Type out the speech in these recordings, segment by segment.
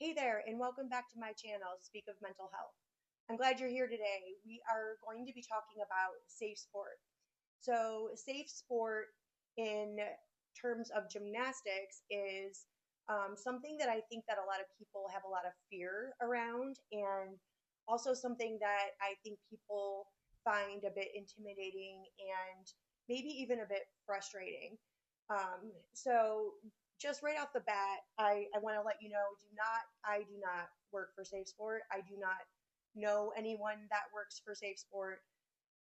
Hey there, and welcome back to my channel, Speak of Mental Health. I'm glad you're here today. We are going to be talking about safe sport. So, safe sport in terms of gymnastics is something that I think that a lot of people have a lot of fear around, and also something that I think people find a bit intimidating and maybe even a bit frustrating. So just right off the bat, I want to let you know, I do not work for Safe Sport. I do not know anyone that works for Safe Sport.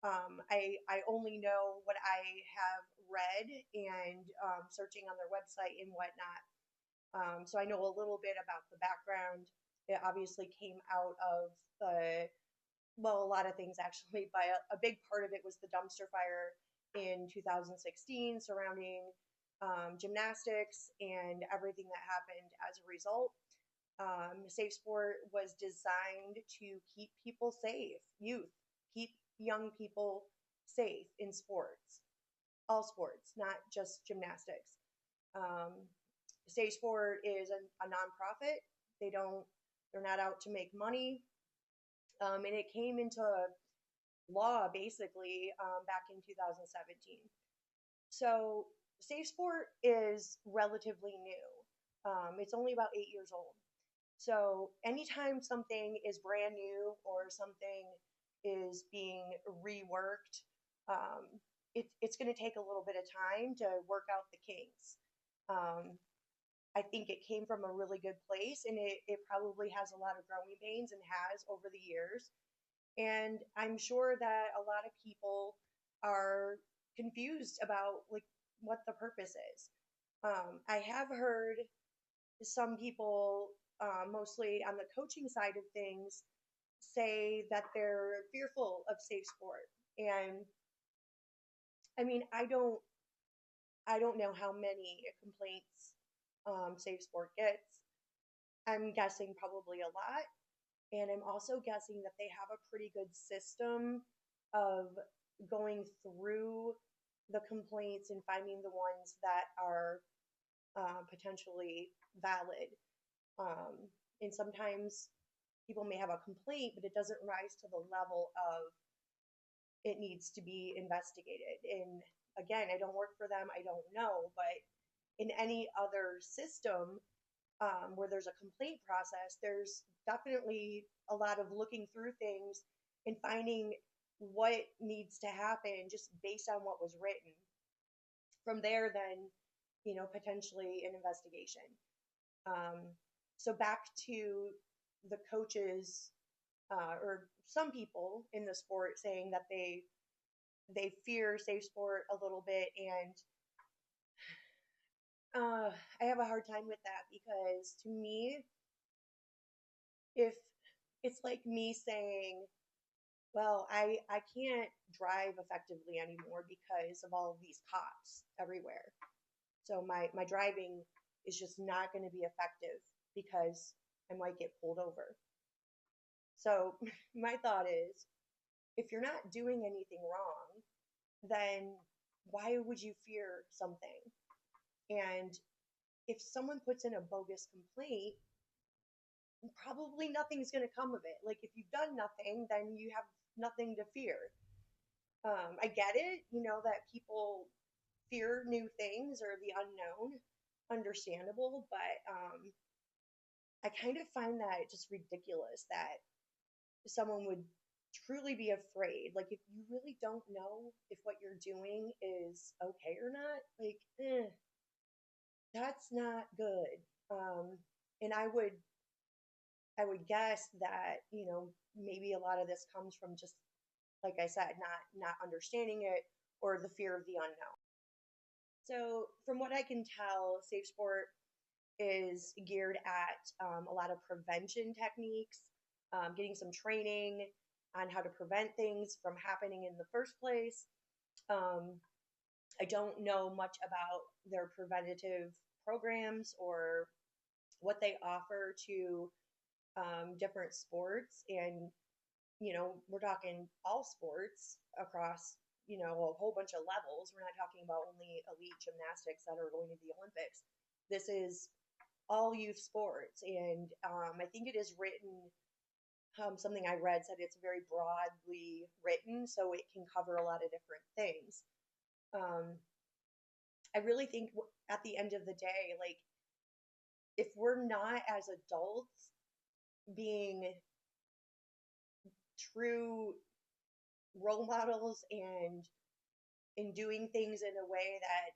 I only know what I have read and searching on their website and whatnot. So I know a little bit about the background. It obviously came out of a lot of things actually, but a big part of it was the dumpster fire in 2016 surrounding gymnastics and everything that happened as a result. Safe Sport was designed to keep people safe, keep young people safe in sports, all sports, not just gymnastics. Um, Safe Sport is a nonprofit. They're not out to make money. And it came into law basically back in 2017. So Safe Sport is relatively new. It's only about 8 years old. So anytime something is brand new or something is being reworked, um, it's going to take a little bit of time to work out the kinks. Um, I think it came from a really good place, and it probably has a lot of growing pains and has over the years. And I'm sure that a lot of people are confused about like what the purpose is. I have heard some people, mostly on the coaching side of things, say that they're fearful of safe sport. And I mean, I don't know how many complaints safe sport gets. I'm guessing probably a lot. And I'm also guessing that they have a pretty good system of going through the complaints and finding the ones that are potentially valid. Um, and sometimes people may have a complaint, but it doesn't rise to the level of it needs to be investigated. And again, I don't work for them, I don't know, but in any other system, where there's a complaint process, there's definitely a lot of looking through things and finding what needs to happen just based on what was written. From there, then, potentially an investigation. Um, so back to the coaches, or some people in the sport saying that they fear safe sport a little bit, and I have a hard time with that because to me, if it's like me saying, well, I can't drive effectively anymore because of all of these cops everywhere. So my driving is just not going to be effective because I might get pulled over. So my thought is, if you're not doing anything wrong, then why would you fear something? And if someone puts in a bogus complaint, probably nothing's going to come of it. Like if you've done nothing, then you have nothing to fear. I get it, that people fear new things or the unknown, understandable, but I kind of find that just ridiculous that someone would truly be afraid. Like if you really don't know if what you're doing is okay or not, like, that's not good. And I would guess that, maybe a lot of this comes from just, like I said, not understanding it or the fear of the unknown. So from what I can tell, Safe Sport is geared at a lot of prevention techniques, getting some training on how to prevent things from happening in the first place. Um, I don't know much about their preventative programs or what they offer to different sports. And, we're talking all sports across, a whole bunch of levels. We're not talking about only elite gymnastics that are going to the Olympics. This is all youth sports. And I think it is written, something I read said it's very broadly written, so it can cover a lot of different things. Um, I really think at the end of the day, like, if we're not as adults being true role models and in doing things in a way that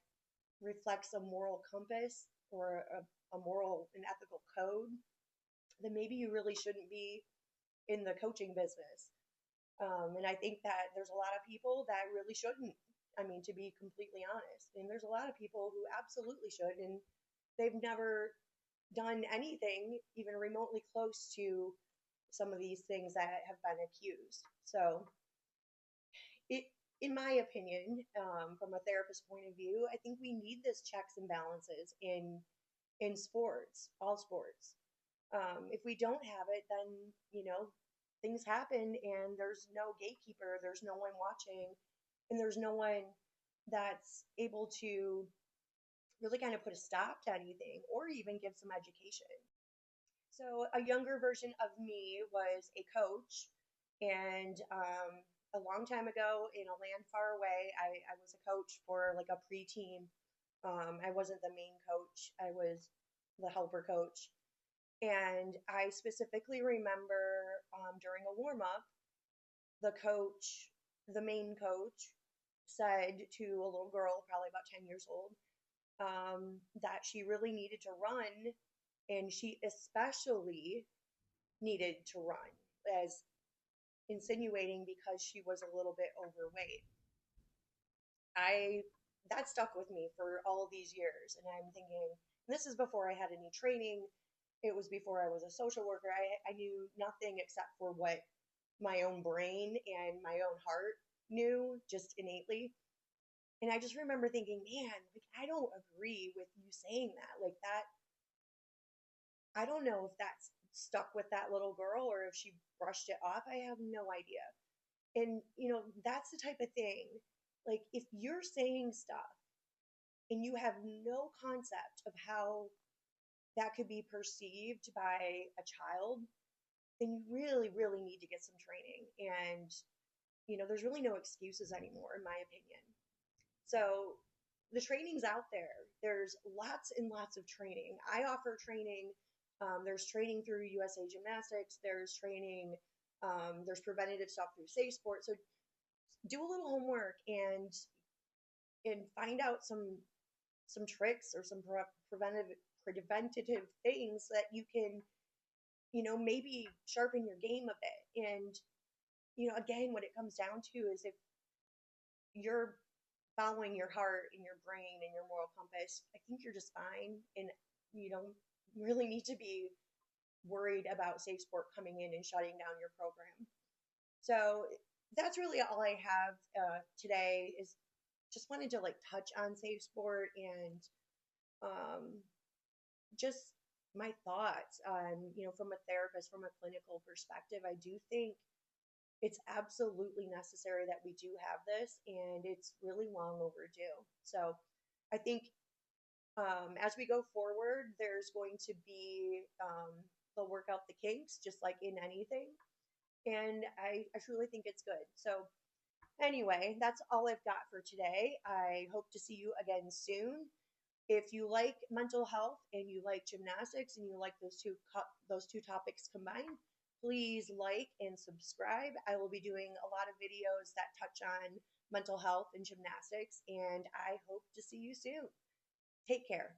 reflects a moral compass or a moral and ethical code, then maybe you really shouldn't be in the coaching business. And I think that there's a lot of people that really shouldn't. I mean, to be completely honest. And there's a lot of people who absolutely should, and they've never done anything even remotely close to some of these things that have been accused. So, it, in my opinion, from a therapist point of view, I think we need this checks and balances in sports, all sports. If we don't have it, then things happen, and there's no gatekeeper, there's no one watching, and there's no one that's able to really kind of put a stop to anything or even give some education. So a younger version of me was a coach, and a long time ago in a land far away, I was a coach for like a preteen. I wasn't the main coach; I was the helper coach. And I specifically remember during a warm up, the coach, the main coach, said to a little girl, probably about 10 years old, that she really needed to run, and she especially needed to run, as insinuating because she was a little bit overweight. I That stuck with me for all these years, and I'm thinking, this is before I had any training. It was before I was a social worker. I knew nothing except for what my own brain and my own heart knew just innately. And I just remember thinking, man, like, I don't agree with you saying that. Like, that, I don't know if that's stuck with that little girl or if she brushed it off. I have no idea. And, that's the type of thing. Like, if you're saying stuff and you have no concept of how that could be perceived by a child, then you really, really need to get some training. And, there's really no excuses anymore, in my opinion. So the training's out there. There's lots and lots of training. I offer training. There's training through USA Gymnastics. There's training. There's preventative stuff through Safe Sport. So do a little homework and find out some tricks or some preventative things that you can, maybe sharpen your game a bit. And again, what it comes down to is if you're following your heart and your brain and your moral compass, I think you're just fine. And you don't really need to be worried about Safe Sport coming in and shutting down your program. So that's really all I have today. Is just wanted to like touch on Safe Sport and just my thoughts on, from a therapist, from a clinical perspective. I do think it's absolutely necessary that we do have this, and it's really long overdue. So I think as we go forward, there's going to be, they'll work out the kinks just like in anything. And I truly think it's good. So anyway, that's all I've got for today. I hope to see you again soon. If you like mental health and you like gymnastics and you like those two topics combined, please like and subscribe. I will be doing a lot of videos that touch on mental health and gymnastics, and I hope to see you soon. Take care.